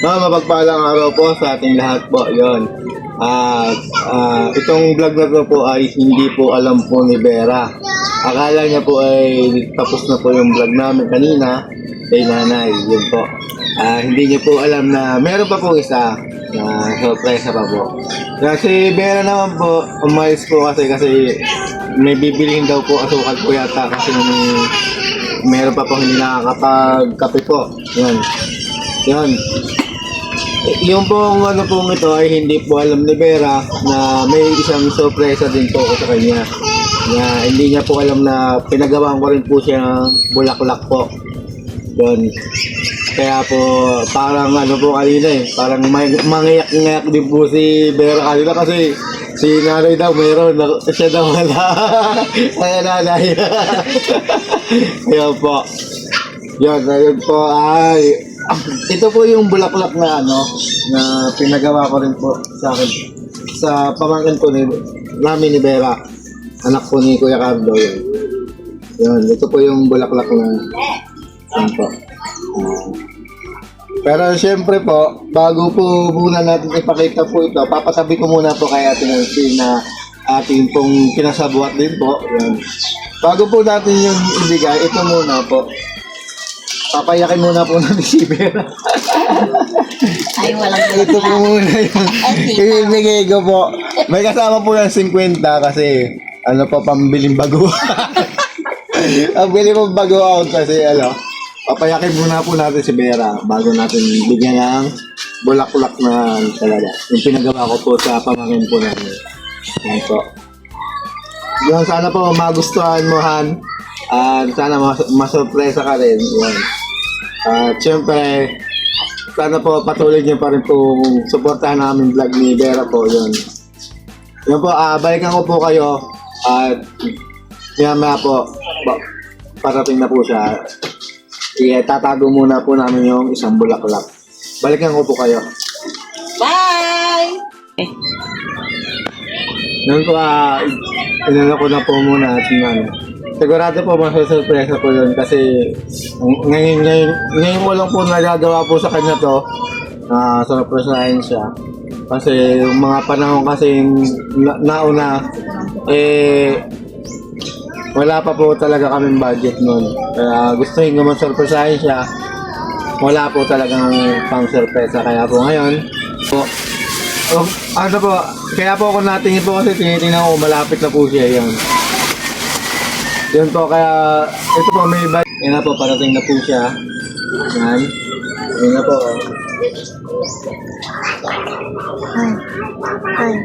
Mapagpalang araw po sa ating lahat po, yon. Itong vlog na to po ay hindi po alam po ni Vera. Akala niya po ay tapos na po yung vlog namin kanina kay nanay, yun po. Hindi niya po alam na meron pa po isa na surprise pa po. Kasi Vera naman po, umalis po kasi may bibilihin daw po asukal po yata kasi meron pa po hindi nakakapag-kape po. Yan. Yan. Yung pong ano pong ito ay hindi po alam ni Vera na may isang sorpresa din po sa kanya. Na hindi niya po alam na pinagawaan ko rin po siyang bulaklak po. Yun. Kaya po parang ano po kanina parang mangiyak-ngayak din po si Vera kanina kasi si nanay daw meron, siya daw wala. Kaya nanay. Kaya po. Yun, ayun po ay ito po yung bulaklak na na pinagawa ko rin po sa akin sa pamangkin ko namin ni Vera, anak ko ni Kuya Cardo. Yun, ito po yung bulaklak na yun po. Pero siyempre po, bago po muna natin ipakita po ito, papasabi ko muna po kay Ate Nancy na ating pong kinasabuat din po. Yan. Bago po natin yung ibigay, ito muna po. Papayakin muna po natin si Vera. Ay, walang Ito po muna yung ibigay ko po. May kasama po ng 50 kasi ano po, pambiling bago. Pambili po bago out kasi papayakin muna po natin si Vera bago natin bigyan ng bulaklak na talaga. Yung pinagawa ko po sa pamangkin po namin. Yan po. Yan, sana po magustuhan mo, Han. Sana masurpresa ka rin. Yan. Siyempre, sana po patuloy niyo pa rin po suportahan namin vlog ni Vera po. Yun. Yan po, balikan ko po kayo. At maya po, parating na po siya. Tatago muna po namin yung isang bulaklak. Balikan ko po kayo. Bye! Yan po, inano ko na po muna at sigurado po masusurpresa po yun kasi ngayon ko lang po nagagawa po sa kanya to surpresahin siya kasi yung mga panahon kasi nauna wala pa po talaga kaming budget noon kaya gustuhin ko masurpresahin siya, wala po talagang pang surpresa kaya po ngayon po kaya po ako natingin po kasi tinitingnan ko malapit na po siya. Yun po, kaya ito po may bag. Yan na po, parating na po siya. Yan. Yan na po. Ay.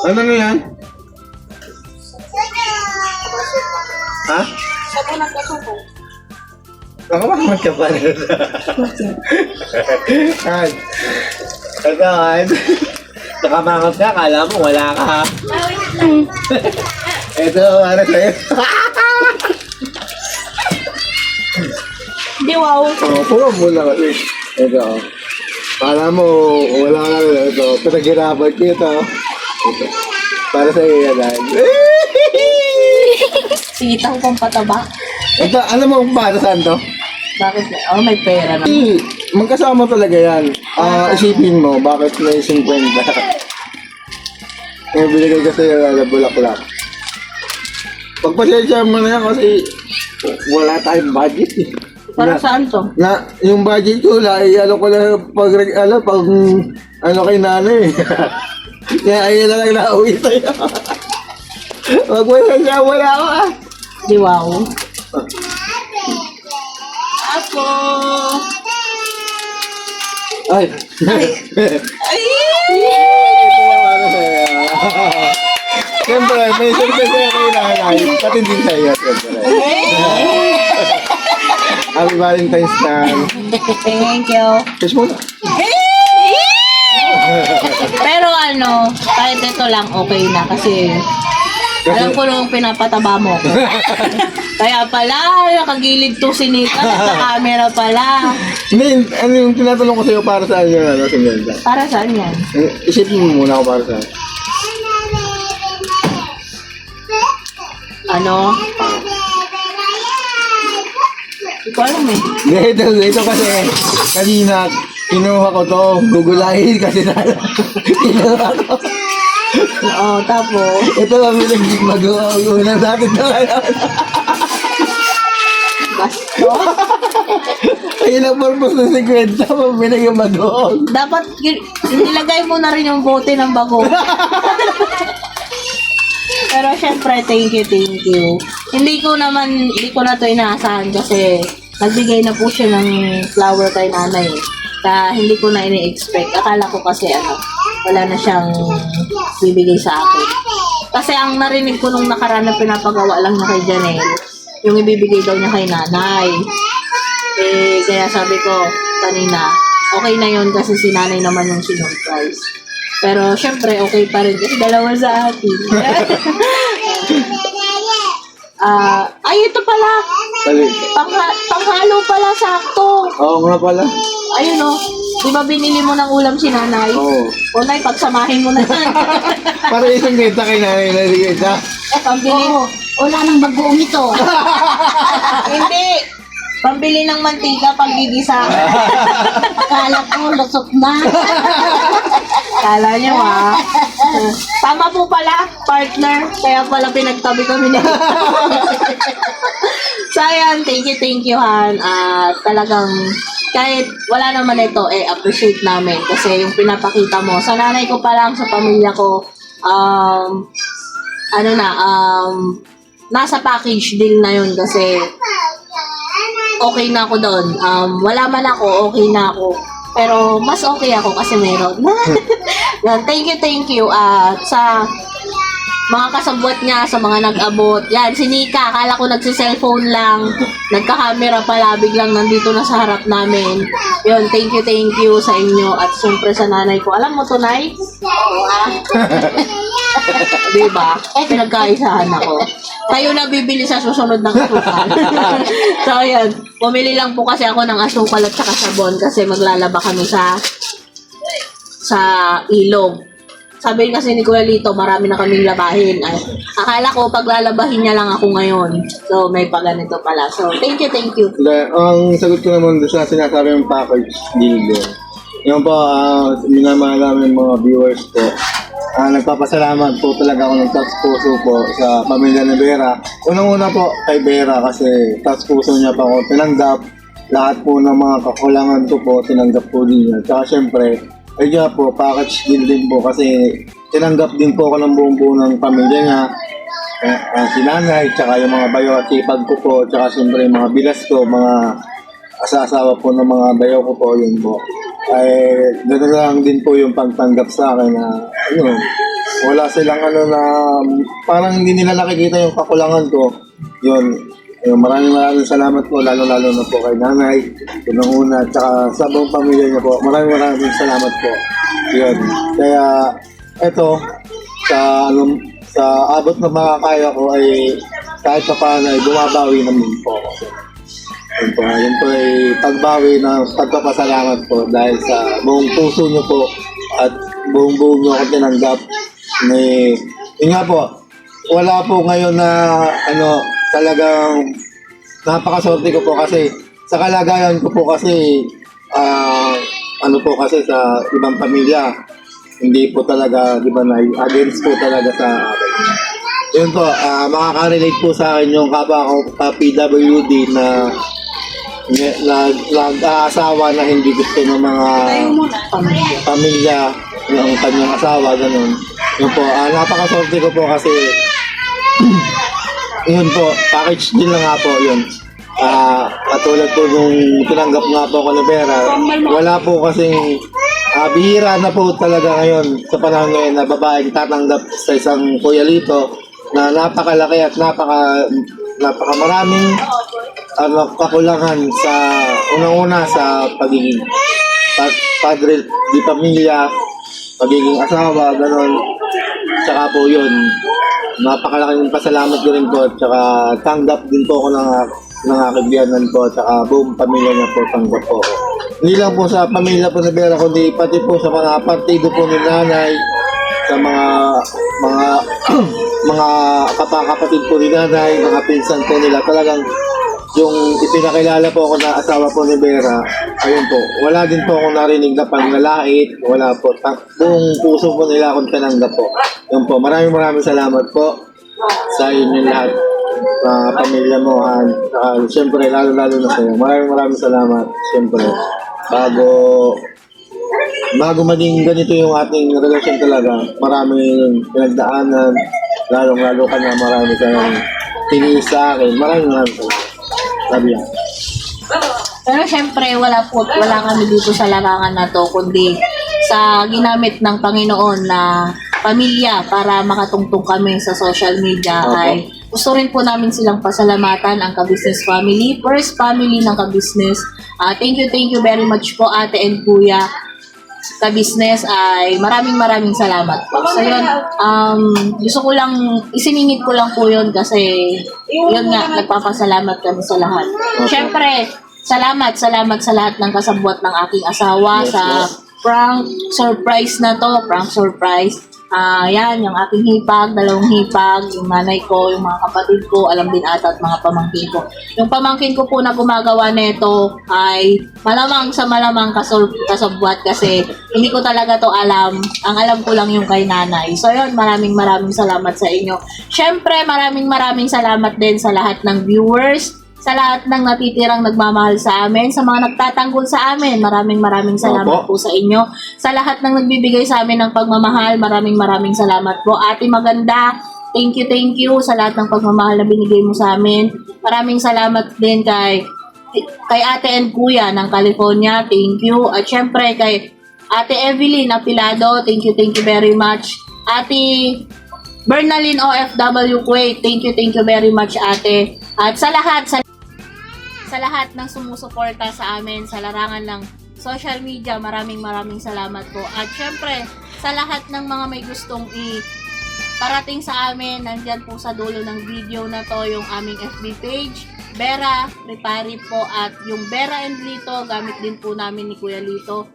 Ano na yan? Ha? Sabi ng kasuko. Ako ba naman ka pa rin? Han. Ito, Han. Nakamangat ka, kala mo wala ka ha. Ito, ano sa'yo? Di wow. Puro muna kasi. Ito, kala mo wala ka rin. Ito, pinaghirapan ko ito. Ito. Para sa iyo yan, Han. Sitaw pang pataba. Ito, alam mo kung para saan to? Bakit? May pera na. Magkasama talaga yan. Isipin mo, bakit may 50? Kaya binigay kasi yung bulaklak. Pagpasensya mo na yan kasi wala tayong budget eh. Para saan to? Yung budget ko, ko na pag kay nanay. Kaya ayun na lang nauwi tayo. Magpasensya, wala ka. Di wow. Ako. Ay. Ay! Siyempre, may surprise na kayo nanay. Pati din sa iyo, siyempre. Happy Valentine's Day. Thank you. Kiss mo na. Pero kahit ito lang okay na kasi alam ko nung pinapataba mo ko. Kaya pala, nakagilid to si Nika sa camera pala. Hindi, ano yung tinatanong ko sa'yo para saan yung si Melda? Para saan yan? Isipin mo muna ako para saan. Ano? Hindi ko alam eh. Ito kasi, kanina, kinuha ko to, gugulahin kasi kinuha ko. Oo, tapos. Ito lang mag-uunang natin na ngayon. Basto. Ayun ang purpose ng 50, pabili yung bagoong. Dapat nilagay mo na rin yung bote ng bago. Pero syempre, thank you. Hindi ko na to inaasahan kasi nagbigay na po siya ng flower kay nanay. Kaya hindi ko na ini-expect. Akala ko kasi wala na siyang bibigay sa akin. Kasi ang narinig ko nung nakaraan na pinapagawa lang niya kay Janelle, yung ibibigay daw niya kay nanay. Eh, kaya sabi ko kanina, okay na yun kasi si nanay naman yung sinurprise. Pero syempre, okay pa rin kasi dalawa sa atin. Ay, ito pala. Panghalo pala, sakto. Oo nga pala. Ayun o. Di ba binili mo ng ulam si nanay? Oo. O nay, pagsamahin mo na yan. Para isang kita kay nanay na kita. Pambili. Wala nang bagoong ito. Hindi. Pambili ng mantika pag gigisa. Akala ko, lusot na. Kala nyo tama po pala, partner. Kaya pala pinagtabi kami nila. So ayan, thank you Han. At talagang kahit wala naman ito, appreciate namin. Kasi yung pinapakita mo, sa nanay ko pa lang, sa pamilya ko, nasa package deal na yun kasi okay na ako doon. Wala man ako, okay na ako. Pero mas okay ako kasi meron. Yan, thank you. At sa mga kasabot niya, sa mga nag-abot. Yan, si Nika, akala ko nagsi-cellphone lang. Nagka-camera pala, biglang nandito na sa harap namin. Yun, thank you sa inyo. At siyempre sa nanay ko. Alam mo to, Nay? Oo, diba? Pinagkaisahan ako. Kayo na bibili sa susunod ng asukal. So, ayan. Pumili lang po kasi ako ng asukal at saka sabon kasi maglalaba kami sa ilog. Sabi kasi ni Kuya Lito, marami na kaming labahin. Ay, akala ko paglalabahin niya lang ako ngayon. So, may paganito pala. So, thank you. Ang sagot ko naman doon sa sinasabi ng package deal doon. Yung po, minamahal namin mga viewers ko. Nagpapasalamat po talaga ako ng taos puso po sa pamilya ni Vera. Unang-una po kay Vera kasi taos puso niya pa ako tinanggap. Lahat po ng mga kakulangan ko po tinanggap po din niya. Tsaka syempre, ayun po, package deal din po kasi tinanggap din po ako ng buong-buo ng pamilya niya. Si nanay, tsaka yung mga bayo at sipag ko po, tsaka syempre yung mga bilas ko, mga asawa po ng mga bayo ko po, yun po. Ay, gano'n lang din po yung pagtanggap sa akin na, wala silang na, parang hindi nila nakikita yung kakulangan ko. Yun, maraming salamat po, lalo-lalo na po kay nanay, unang-una, tsaka sa buong pamilya niya po. Maraming salamat po. Yun. Kaya, eto, sa abot na makakaya ko ay kahit pa paano ay bumabawi naman po ako. Yun po ay pagbawi ng pagpapasalamat po dahil sa buong puso niyo po at buong-buo niyo ako tinanggap. Yun nga po, wala po ngayon na talagang napakaswerte ko po kasi sa kalagayan ko po kasi kasi sa ibang pamilya hindi po talaga, di ba, against po talaga sa akin. Yun po, makaka-relate po sa akin yung kapwa ko PWD na nag-aasawa na hindi gusto ng mga pamilya ng kanyang asawa, ganun. Yun po, napakaswerte ko po kasi yun po, package din lang nga po yun. Katulad po nung tinanggap nga po ako ni Vera, wala po kasing bihira na po talaga ngayon sa panahon ngayon na babaeng tatanggap sa isang Kuya Lito na napakalaki at napakamaraming kakulangan sa unang-una sa pagiging padre di pamilya, pagiging asawa, gano'n. Tsaka po yun, napakalaking pasalamat ko rin po, tsaka tanggap din po ako ng aking biyanan po, tsaka buong pamilya niya po, tanggap po ako. Hindi lang po sa pamilya po ni Vera, kundi pati po sa mga partido po ni nanay, sa mga mga kapatid po ni nanay, mga pinsan po nila, talagang yung ipinakilala po ako na asawa po ni Vera, ayun po, wala din po akong narinig na panglalait, wala po, buong puso po nila akong tinanggap po. Yun po, maraming salamat po sa inyong lahat na pamilya mo, Han. Siyempre, lalo-lalo na sa'yo. Maraming salamat. Siyempre, bago maging ganito yung ating relasyon talaga, maraming pinagdaanan, lalong-lalo ka na, marami ka nang tiniis sa akin. Maraming salamat. Sabi yan. Pero syempre, wala kami dito sa larangan na to, kundi sa ginamit ng Panginoon na pamilya para makatungtong kami sa social media. Opo. Ay gusto rin po namin silang pasalamatan ang Ka-Business family, first family ng Ka-Business. Thank you very much po ate and kuya Ka-Business, ay maraming salamat po. So yun, gusto ko lang, isiningit ko lang po yun kasi yun nga, nagpapasalamat kami sa lahat. Siyempre, salamat sa lahat ng kasabwat ng aking asawa Yes, sa yes. prank surprise na to, prank surprise. Yan, yung aking hipag, dalawang hipag, yung nanay ko, yung mga kapatid ko, alam din ata at mga pamangkin ko. Yung pamangkin ko po na gumagawa nito ay malamang kasabwat kasi hindi ko talaga to alam. Ang alam ko lang yung kay nanay. So yun, maraming salamat sa inyo. Syempre, maraming salamat din sa lahat ng viewers, sa lahat ng natitirang nagmamahal sa amin, sa mga nagtatanggol sa amin, maraming salamat po sa inyo. Sa lahat ng nagbibigay sa amin ng pagmamahal, maraming salamat po. Ate Maganda, thank you sa lahat ng pagmamahal na binigay mo sa amin. Maraming salamat din kay Ate and Kuya ng California, thank you. At syempre kay Ate Evelyn Apilado, thank you very much. Ate Bernalyn OFW Kuwait, thank you very much ate. At sa lahat ng sumusuporta sa amin sa larangan ng social media, maraming salamat po. At syempre, sa lahat ng mga may gustong parating sa amin, nandyan po sa dulo ng video na to yung aming FB page, Vera Repari po, at yung Vera and Lito, gamit din po namin ni Kuya Lito.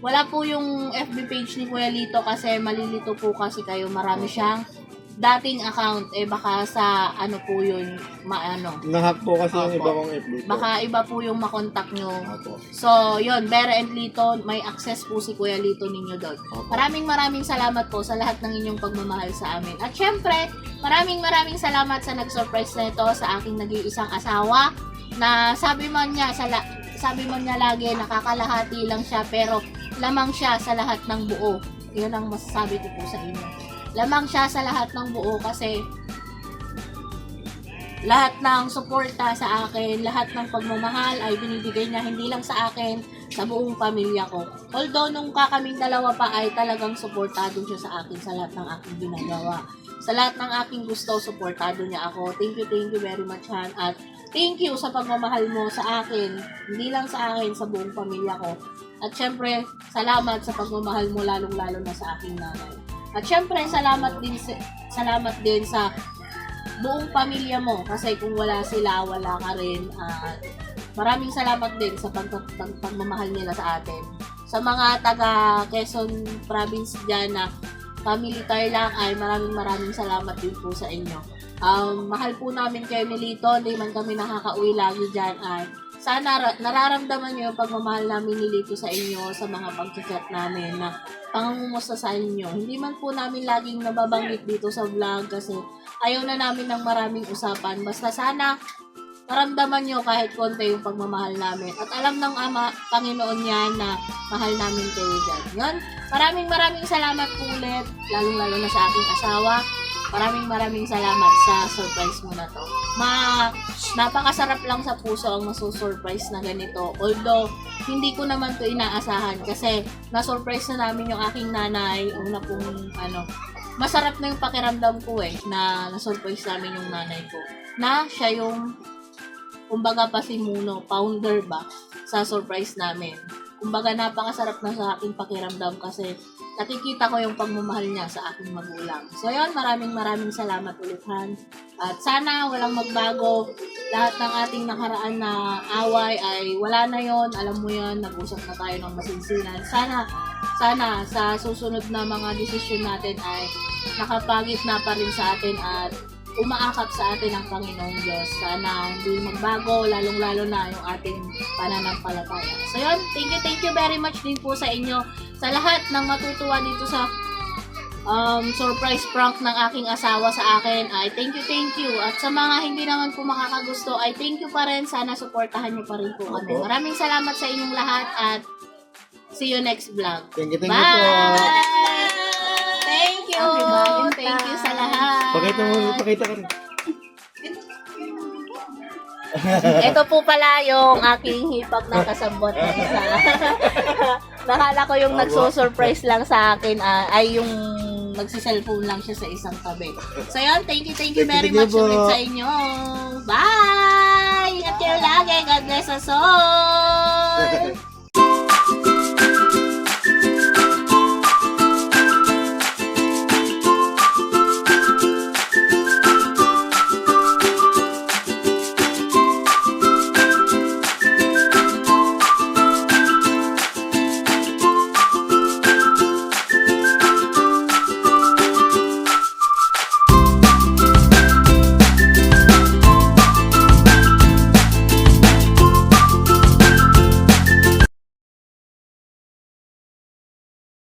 Wala po yung FB page ni Kuya Lito kasi malilito po kasi kayo, marami siyang dating account, baka sa ano po yun, Nahack po kasi yung Opo. iba kong FB po. baka iba po yung makontak nyo. Opo. So, yun, Vera and Lito, may access po si Kuya Lito ninyo doon. Opo. Maraming salamat po sa lahat ng inyong pagmamahal sa amin. At syempre, maraming salamat sa nag-surprise na ito sa aking nag-iisang asawa na sabi man niya lagi nakakalahati lang siya pero lamang siya sa lahat ng buo. Yun ang masasabi ko po sa inyo. Lamang siya sa lahat ng buo kasi lahat ng suporta sa akin, lahat ng pagmamahal ay binibigay niya hindi lang sa akin, sa buong pamilya ko. Although nung kaming dalawa pa ay talagang suportado siya sa akin sa lahat ng aking ginagawa. Sa lahat ng aking gusto, suportado niya ako. Thank you very much, Han. At thank you sa pagmamahal mo sa akin, hindi lang sa akin, sa buong pamilya ko. At syempre, salamat sa pagmamahal mo lalong-lalo na sa aking nanay. At syempre, salamat din sa buong pamilya mo kasi kung wala sila, wala ka rin. At maraming salamat din sa pagmamahal nila sa atin. Sa mga taga Quezon Province dyan na family tayo lang, ay maraming salamat din po sa inyo. Mahal po namin kayo ni Lito, hindi man kami nakakauwi lagi dyan. Ay sana nararamdaman nyo yung pagmamahal namin ni Lito sa inyo sa mga pag-chat namin na pangungumusta sa inyo. Hindi man po namin laging nababanggit dito sa vlog kasi ayaw na namin ng maraming usapan. Basta sana maramdaman nyo kahit konti yung pagmamahal namin. At alam ng Ama, Panginoon yan na mahal namin kayo dyan. Yan. Maraming salamat po ulit, lalong-lalo na sa aking asawa. Maraming salamat sa surprise mo na to. Napakasarap lang sa puso ang masu-surprise na ganito. Although, hindi ko naman to inaasahan kasi na-surprise na namin yung aking nanay. Una pong, masarap na yung pakiramdam ko na na-surprise namin yung nanay ko. Na siya yung, kumbaga pasimuno, founder ba, sa surprise namin. Kumbaga napakasarap na sa aking pakiramdam kasi nakikita ko yung pagmamahal niya sa aking magulang. So yun, maraming salamat ulit, Han. At sana walang magbago. Lahat ng ating nakaraan na away ay wala na yon. Alam mo yon, nag-usap na tayo ng masinsinan. Sana sa susunod na mga desisyon natin ay nakapagit na pa rin sa atin at umaakap sa atin ang Panginoong Diyos. Sana hindi magbago, lalong-lalo na yung ating pananampalataya. So yun, thank you very much din po sa inyo. Sa lahat ng matutuwa dito sa surprise prank ng aking asawa sa akin, ay thank you. At sa mga hindi naman po makakagusto, ay thank you pa rin. Sana supportahan niyo pa rin po kami. Opo. Maraming salamat sa inyong lahat at see you next vlog. Thank you po. Bye! Thank you sa lahat. Pakita ka rin. Ito po pala yung aking hipag na kasabot na isa. Nakala ko yung nagso-surprise lang sa akin ay yung nagsi-cellphone lang siya sa isang tabi. So yun, thank you very much po. ulit sa inyo. Bye! Ingat kayo lagi. God bless us all!